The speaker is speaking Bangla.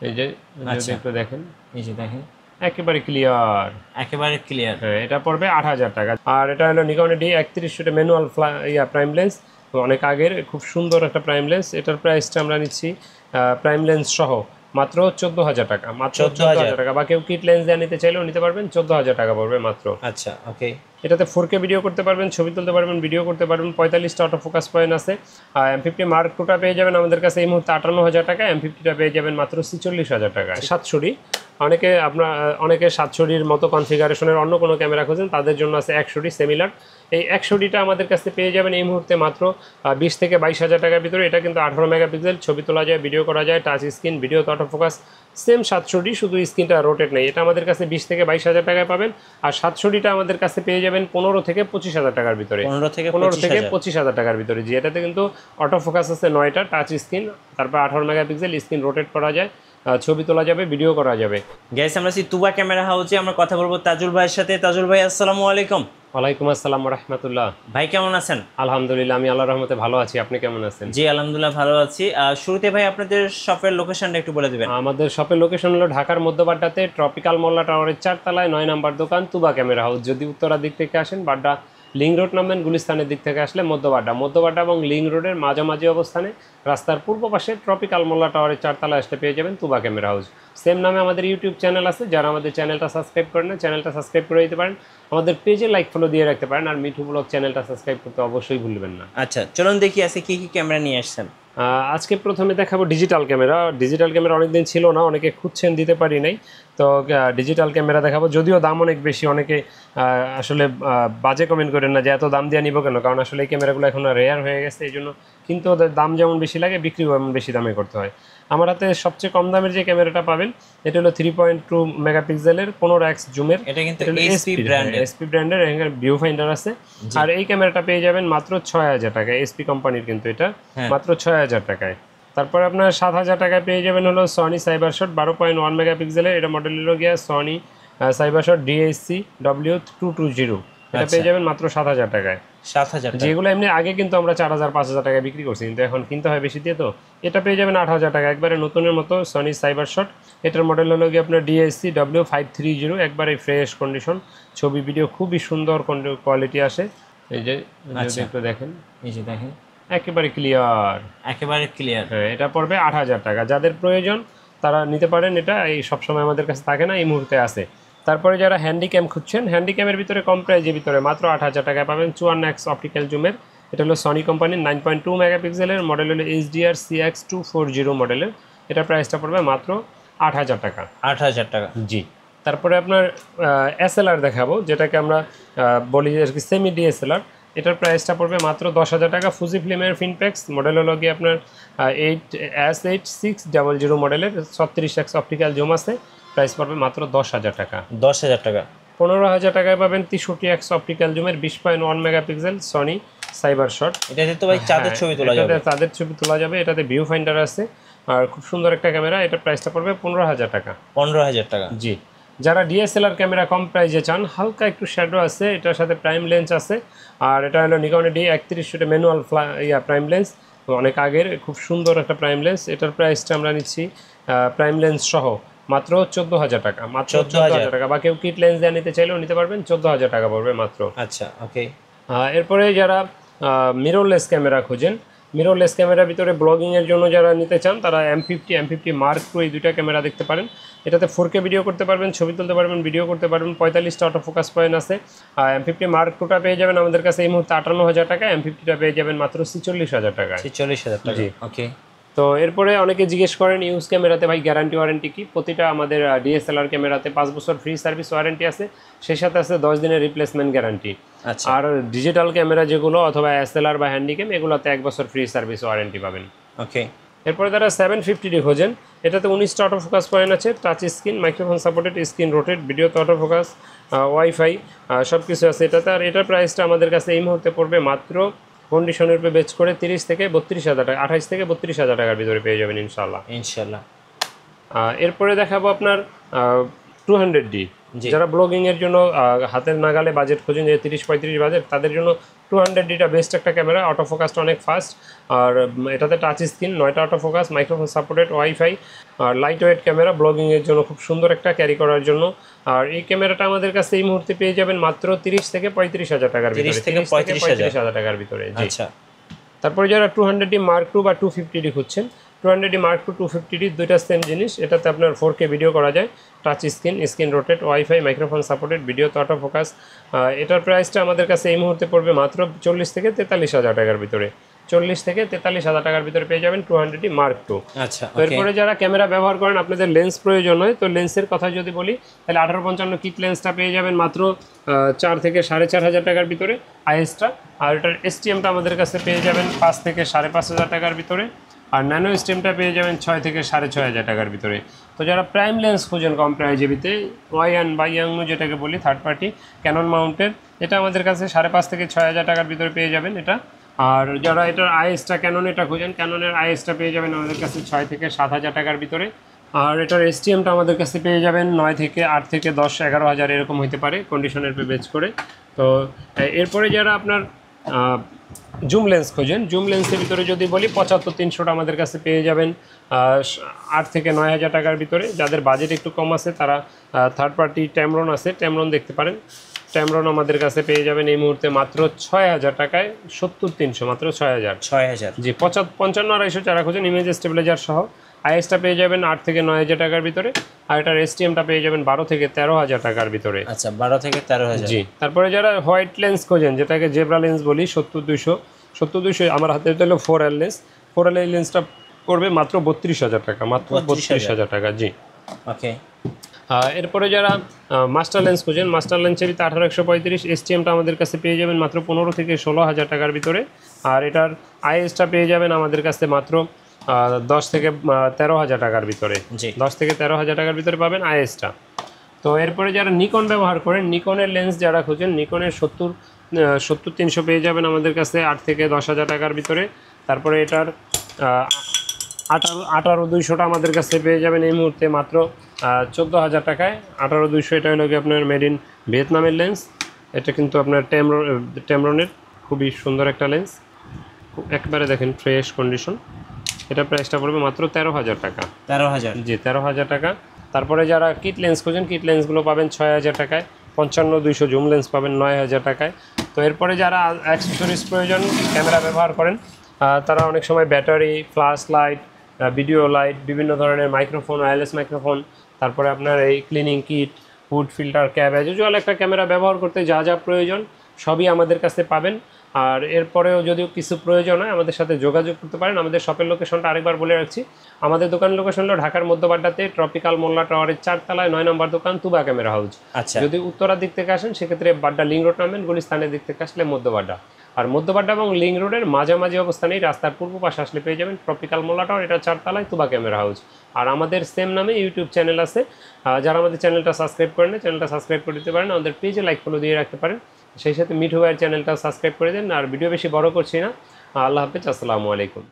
এই যে যদি আচ্ছা, একটু দেখেন, এই যে দেখেন একেবারে ক্লিয়ার। একেবারে ক্লিয়ার। হ্যাঁ, এটা পড়বে 8,000 টাকা। আর এটা হলো নিকন ডি 31, এটা ম্যানুয়াল প্রাইম লেন্স, অনেক আগের খুব সুন্দর একটা প্রাইম লেন্স। এটার প্রাইসটা আমরা নিচ্ছি প্রাইম লেন্স সহ মাত্র 14,000 টাকা, মাত্র 14,000। 14,000 টাকা। বা কেউ কিট লেন্স দিয়ে নিতে চাইলেও নিতে পারবেন, 14,000 টাকা পড়বে মাত্র। আচ্ছা, ওকে। এটাতে 4K ভিডিও করতে পারবেন, ছবি তুলতে পারবেন, ভিডিও করতে পারবেন। 45টা অটো ফোকাস পয়েন্ট আছে। M50 মার্ক টুটা পেয়ে যাবেন আমাদের কাছে এই মুহূর্তে 58,000 টাকা। M50টা পেয়ে যাবেন মাত্র 46,000 টাকায়। 700D, অনেকে 700Dর মতো কনফিগারেশনের অন্য কোনো ক্যামেরা খোঁজেন, তাদের জন্য আছে 100D সিমিলার। এই 100Dটা আমাদের কাছে পেয়ে যাবেন এই মুহূর্তে মাত্র 20 থেকে 22,000 টাকার ভিতরে। এটা কিন্তু 18 মেগাপিক্সেল, ছবি তোলা যায়, ভিডিও করা যায়, টাচ স্ক্রিন, ভিডিওতে অটো ফোকাস, সেম 700D, শুধু স্ক্রিনটা রোটেট নেই। এটা আমাদের কাছে 20 থেকে 22,000 টাকায় পাবেন। আর 700Dটা আমাদের কাছে পেয়ে যাবেন 15 থেকে 25,000 টাকার ভিতরে। 15 থেকে 15 থেকে 25,000। 25,000 টাকার ভিতরে। জি, এটাতে কিন্তু অটো ফোকাস আছে 9টা, টাচ স্ক্রিন, তারপর 18 মেগাপিক্সেল, স্ক্রিন রোটেট করা যায়, ছবি তোলা যাবে, ভিডিও করা যাবে। গাইস, আমরা আছি তুবা ক্যামেরা হাউসে। আমরা কথা বলবো তাজুল ভাইয়ের সাথে। তাজুল ভাই, আসসালামু আলাইকুম। ওয়ালাইকুম আসসালাম রহমতুল্লাহ। ভাই কেমন আছেন? আলহামদুলিল্লাহ, আমি আল্লাহর রহমতে ভালো আছি। আপনি কেমন আছেন? জি, আলহামদুলিল্লাহ ভালো আছি। শুরুতে ভাই আপনাদের শপের লোকেশনটা একটু বলে দিবেন। আমাদের শপের লোকেশন হলো ঢাকার মধ্যবাড্ডাতে ট্রপিক্যাল মোল্লা টাওয়ারের 4 তলায় 9 নম্বর দোকান, তুবা ক্যামেরা হাউস। যদি উত্তরার দিক থেকে আসেন, বাড্ডা লিং রোড নামবেন, গুলিস্তানের দিক থেকে আসলে মধ্যবাড্ডা এবং লিং রোডের মাঝামাঝি অবস্থানে রাস্তার পূর্ব পাশে ট্রপিক্যাল মোল্লা টাওয়ারের 4 তলায় আসলে পেয়ে যাবেন তুবা ক্যামেরা হাউস। সেম নামে আমাদের ইউটিউব চ্যানেল আছে, যারা আমাদের চ্যানেলটা সাবস্ক্রাইব করেন না, চ্যানেলটা সাবস্ক্রাইব করে দিতে পারেন। আমাদের পেজে লাইক ফলো দিয়ে রাখতে পারেন। আর মিঠু ব্লগ চ্যানেলটা সাবস্ক্রাইব করতে অবশ্যই ভুলবেন না। আচ্ছা, চলুন দেখি আছে কি কি ক্যামেরা নিয়ে আসছেন। আজকে প্রথমে দেখাবো ডিজিটাল ক্যামেরা। ডিজিটাল ক্যামেরা অনেকদিন ছিল না, অনেকে খুঁজছেন, দিতে পারি নাই। তো ডিজিটাল ক্যামেরা দেখাবো, যদিও দাম অনেক বেশি। অনেকে আসলে বাজে কমেন্ট করেন না যে এত দাম দিয়ে নিব কেন, কারণ আসলে এই ক্যামেরাগুলো এখন রেয়ার হয়ে গেছে, এই জন্য। কিন্তু ওদের দাম যেমন বেশি লাগে, বিক্রিও এমন বেশি দামে করতে হয়। আমার হাতে সবচেয়ে কম দামের যে ক্যামেরাটা পাবেন, এটা হলো 3.2 মেগাপিক্সেলের 15x জুমের। এটা কিন্তু এসপি ব্র্যান্ডের। ব্র্যান্ডের, এখানে ভিউ ফাইন্ডার আছে। আর এই ক্যামেরাটা পেয়ে যাবেন মাত্র 6,000 টাকায়, এসপি কোম্পানির কিন্তু এটা, হ্যাঁ। মাত্র 6,000 টাকায়। তারপরে আপনার 7,000 টাকায় পেয়ে যাবেন হলো সনি সাইবার শট 12.1 মেগাপিক্সেলের। এটা মডেল হলো গিয়া Sony cyber shot DSC W220। এটা পেয়ে যাবেন মাত্র 7,000 টাকায়। 7,000 টাকা। যেগুলো এমনি আগে কিন্তু আমরা 4,000 5,000 টাকায় বিক্রি করছি, কিন্তু এখন কিনতে হয় বেশি দিয়ে। তো এটা পেয়ে যাবেন 8,000 টাকা, একবারে নতুনের মতো সনি সাইবার শট। এটার মডেল হলো গিয়ে আপনার DSC W530, একবারে ফ্রেশ কন্ডিশন, ছবি ভিডিও খুবই সুন্দর কোয়ালিটি আসে। এই যে যদি একটু দেখেন, এই যে দেখেন একেবারে ক্লিয়ার। একেবারে ক্লিয়ার। হ্যাঁ, এটা পড়বে 8,000 টাকা। যাদের প্রয়োজন তারা নিতে পারেন। এটা এই সবসময় আমাদের কাছে থাকে না, এই মুহূর্তে আছে। তারপরে যারা হ্যান্ডিক্যাম খুঁজছেন, হ্যান্ডিক্যামের ভিতরে কম প্রাইজের ভিতরে মাত্র 8,000 টাকায় পাবেন 54x অপটিক্যাল জুমের। এটা হলো সনি কোম্পানির 9.2 মেগাপিক্সেলের, মডেল হলো HDR CX240 মডেলের। এটা প্রাইসটা পড়বে মাত্র 8,000 টাকা। 8,000 টাকা। জি। তারপরে আপনার SLR দেখাবো, যেটাকে আমরা বলি আর কি সেমি DSLR। এটার প্রাইসটা পড়বে মাত্র 10,000 টাকা। ফুজি ফিল্মের ফিনপ্যাক্স, মডেল হলো গিয়ে আপনার 8S8600 মডেলের, 36x অপটিক্যাল জুম আছে। প্রাইস পড়বে মাত্র 10,000 টাকা। 10,000 টাকা। 15,000 টাকায় পাবেন 63x অপটিক্যাল জুমের 20.1 মেগাপিক্সেল সনি সাইবার শট। এটাতে তো ভাই চাঁদের ছবি তোলা যাবে। এটাতে চাঁদের ছবি তোলা যাবে, এটাতে ভিউ ফাইন্ডার আছে, আর খুব সুন্দর একটা ক্যামেরা। এটার প্রাইসটা পড়বে 15,000 টাকা। 15,000 টাকা। জি। যারা DSLR ক্যামেরা কম প্রাইজে চান, হালকা একটু শ্যাডো আছে, এটার সাথে প্রাইম লেন্স আছে। আর এটা হলো নিকন D31, এটা ম্যানুয়াল প্রাইম লেন্স, অনেক আগের খুব সুন্দর একটা প্রাইম লেন্স। এটার প্রাইসটা আমরা নিচ্ছি প্রাইম লেন্স সহ মাত্র 14,000 টাকা, মাত্র 14,000 টাকা। বা কেউ কিট লেন্স দিয়ে নিতে চাইলেও নিতে পারবেন, 14,000 টাকা পড়বে মাত্র। আচ্ছা, ওকে। এরপরে যারা মিররলেস ক্যামেরা খোঁজেন, মিররলেস ক্যামেরার ভিতরে ব্লগিংয়ের জন্য যারা নিতে চান, তারা M50 মার্ক টু, এই দুইটা ক্যামেরা দেখতে পারেন। এটাতে 4K ভিডিও করতে পারবেন, ছবি তুলতে পারবেন, ভিডিও করতে পারবেন। 45টা অটো ফোকাস পয়েন্ট আছে। M50 মার্ক টুটা পেয়ে যাবেন আমাদের কাছে এই মুহূর্তে 58,000 টাকা। M50টা পেয়ে যাবেন মাত্র 46,000 টাকায়। 46,000 টাকা। জি। ওকে। তো এরপরে অনেকে জিজ্ঞেস করেন ইউজ ক্যামেরাতে ভাই গ্যারান্টি ওয়ারেন্টি কি। প্রতিটা আমাদের DSLR ক্যামেরাতে 5 বছর ফ্রি সার্ভিস ওয়ারেন্টি আছে, সেই সাথে আছে 10 দিনের রিপ্লেসমেন্ট গ্যারান্টি। আচ্ছা, আর ডিজিটাল ক্যামেরা যেগুলো অথবা SLR বা হ্যান্ডিক্যাম, এগুলোতে 1 বছর ফ্রি সার্ভিস ওয়ারেন্টি পাবেন। ওকে। এরপরে তারা 750D খোঁজেন, এটাতে 19টা অটো ফোকাস পয়েন্ট আছে, touch screen, microphone supported, screen rotate, ভিডিওতে অটো ফোকাস, ওয়াইফাই, সব কিছু আছে এটাতে। আর এটার প্রাইসটা আমাদের কাছে এই মুহূর্তে পড়বে মাত্র কন্ডিশনের উপরে বেচ করে 30 থেকে 32,000 টাকা, 28 থেকে 32,000 টাকার ভিতরে পেয়ে যাবেন ইনশাল্লাহ। ইনশাল্লাহ। এরপরে দেখাবো আপনার 200D। জি। যারা ব্লগিং এর জন্য হাতের নাগালে বাজেট খোঁজেন, যে 30-35 বাজেট, তাদের জন্য 200D বেস্ট একটা ক্যামেরা। অটো ফোকাসটা অনেক ফাস্ট, আর এটাতে টাচ স্ক্রিন, 9টা auto focus, microphone supported, wifi, আর লাইট ওয়েট ক্যামেরা, ব্লগিং এর জন্য খুব সুন্দর একটা ক্যারি করার জন্য। আর এই ক্যামেরাটা আমাদের কাছে এই মুহূর্তে পেয়ে যাবেন মাত্র 30 থেকে 35 হাজার টাকার ভিতরে, 30 থেকে 35 হাজার টাকার ভিতরে। জি। আচ্ছা, তারপরে যারা 200D Mark II বা 250D খুঁজছেন, 200D Mark II 250D দুইটা সেম জিনিস। এটাতে আপনার 4K ভিডিও করা যায়, touch screen, screen rotate, wifi, microphone supported, video তো অটো ফোকাস। এটার প্রাইসটা আমাদের কাছে এই মুহূর্তে পড়বে মাত্র 40 থেকে 43 হাজার টাকার ভিতরে। 40 থেকে 43 হাজার টাকার ভিতরে পেয়ে যাবেন 200D Mark II। আচ্ছা, তো এরপরে যারা ক্যামেরা ব্যবহার করেন, আপনাদের লেন্স প্রয়োজন হয়, তো লেন্সের কথা যদি বলি, তাহলে 1855 কিট লেন্সটা পেয়ে যাবেন মাত্র 4 থেকে 4.5 হাজার টাকার ভিতরে আইএসটা। আর এটার এসটিএমটা আমাদের কাছে পেয়ে যাবেন 5 থেকে 5.5 হাজার টাকার ভিতরে। আর ন্যানো স্টেমটা পেয়ে যাবেন 6 থেকে 6.5 হাজার টাকার ভিতরে। তো যারা প্রাইম লেন্স খুঁজেন কম প্রাইজেবিতে, ওয়াইয়ান বা ইয়াংনু যেটাকে বলি, থার্ড পার্টি ক্যানন মাউন্টের, এটা আমাদের কাছে 5.5 থেকে 6 হাজার টাকার ভিতরে পেয়ে যাবেন এটা। আর যারা এটার আইএসটা, ক্যানন এটা খুঁজেন, ক্যাননের আইএসটা পেয়ে যাবেন আমাদের কাছে 6 থেকে 7 হাজার টাকার ভিতরে। আর এটার এসটিএমটা আমাদের কাছে পেয়ে যাবেন 9 থেকে 8 থেকে 10-11 হাজার এরকম হতে পারে, কন্ডিশনের পে বেচ করে। তো এরপরে যারা আপনার জুম লেন্স খোঁজেন, জুম লেন্সের ভিতরে যদি বলি 75-300টা আমাদের কাছে পেয়ে যাবেন 8 থেকে 9 হাজার টাকার ভিতরে। যাদের বাজেট একটু কম আছে তারা থার্ড পার্টি ট্যামরন আছে, ট্যামরন দেখতে পারেন। ট্যামরন আমাদের কাছে পেয়ে যাবেন এই মুহূর্তে মাত্র 6 হাজার টাকায়, 70-300, মাত্র 6 হাজার। 6 হাজার। জি, 55-250 যারা খুঁজেন, ইমেজ স্টেবিলাইজার সহ, আইএসটা পেয়ে যাবেন 8 থেকে 9 হাজার টাকার ভিতরে। আর এটার এসটিএমটা পেয়ে যাবেন 12 থেকে 13 হাজার টাকার ভিতরে। আচ্ছা, 12 থেকে 13 হাজার। জি। তারপরে যারা হোয়াইট লেন্স খোঁজেন, যেটাকে জেব্রা লেন্স বলি, 70-200 আমার হাতে হলো 4L লেন্স। 4L এই লেন্সটা পড়বে মাত্র 32 হাজার টাকা, মাত্র 32 হাজার টাকা। জি। ওকে। এরপরে যারা মাস্টার লেন্স খোঁজেন, মাস্টার লেন্সের 18-135 এসটিএমটা আমাদের কাছে পেয়ে যাবেন মাত্র 15 থেকে 16 হাজার টাকার ভিতরে। আর এটার আইএসটা পেয়ে যাবেন আমাদের কাছে মাত্র 10 থেকে 13 হাজার টাকার ভিতরে। জি। 10 থেকে 13 হাজার টাকার ভিতরে পাবেন আইএসটা। তো এরপরে যারা নিকন ব্যবহার করেন, নিকনের লেন্স যারা খুঁজেন, নিকনের 70-300 পেয়ে যাবেন আমাদের কাছে 8 থেকে 10 হাজার টাকার ভিতরে। তারপরে এটার 18-200টা আমাদের কাছে পেয়ে যাবেন এই মুহূর্তে মাত্র 14 হাজার টাকায়। 18-200 এটা হলো কি আপনার মেড ইন ভিয়েতনামের লেন্স। এটা কিন্তু আপনার ট্যামরনের খুবই সুন্দর একটা লেন্স, একবারে দেখেন ফ্রেশ কন্ডিশন। এটা প্রাইসটা পড়বে মাত্র 13 হাজার টাকা। 13 হাজার। জি, 13 হাজার টাকা। তারপরে যারা কিট লেন্স খোঁজেন, কিট লেন্সগুলো পাবেন 6 হাজার টাকায়। 55-200 জুম লেন্স পাবেন 9 হাজার টাকায়। তো এরপরে যারা অ্যাক্সেসরিজ প্রয়োজন, ক্যামেরা ব্যবহার করেন, তারা অনেক সময় battery, flash light, video light, বিভিন্ন ধরনের মাইক্রোফোন, ওয়্যারলেস মাইক্রোফোন, তারপরে আপনার এই cleaning kit, hood filter, cab, as একটা ক্যামেরা ব্যবহার করতে যা যা প্রয়োজন সবই আমাদের কাছে পাবেন। আর এরপরেও যদি কিছু প্রয়োজন হয় আমাদের সাথে যোগাযোগ করতে পারেন। আমাদের শপের লোকেশনটা আরেকবার বলে রাখছি, আমাদের দোকানের লোকেশন হলো ঢাকার মধ্যবাড্ডাতে ট্রপিক্যাল মোল্লা টাওয়ারের 4 তলায় 9 নম্বর দোকান, তুবা ক্যামেরা হাউস। আচ্ছা। যদি উত্তরার দিক থেকে আসেন সেক্ষেত্রে বাড্ডা লিং রোড নামেন, গুলিস্তানের দিক থেকে আসলে মধ্যবাড্ডা। আর মধ্যবাড্ডা এবং লিং রোডের মাঝামাঝি অবস্থানেই রাস্তার পূর্ব পাশে আসলে পেয়ে যাবেন ট্রপিক্যাল মোল্লা টাওয়ার, এটা 4 তলায় তুবা ক্যামেরা হাউস। আর আমাদের সেম নামে ইউটিউব চ্যানেল আছে, যারা আমাদের চ্যানেলটা সাবস্ক্রাইব করেন না, চ্যানেলটা সাবস্ক্রাইব করে দিতে পারেন, আমাদের পেজে লাইক ফলো দিয়ে রাখতে পারেন। সেই সাথে মিঠু ভাইয়ের চ্যানেলটা সাবস্ক্রাইব করে দেন। আর ভিডিও বেশি বড় করছি না। আল্লাহ হাফেজ, আসসালামু আলাইকুম।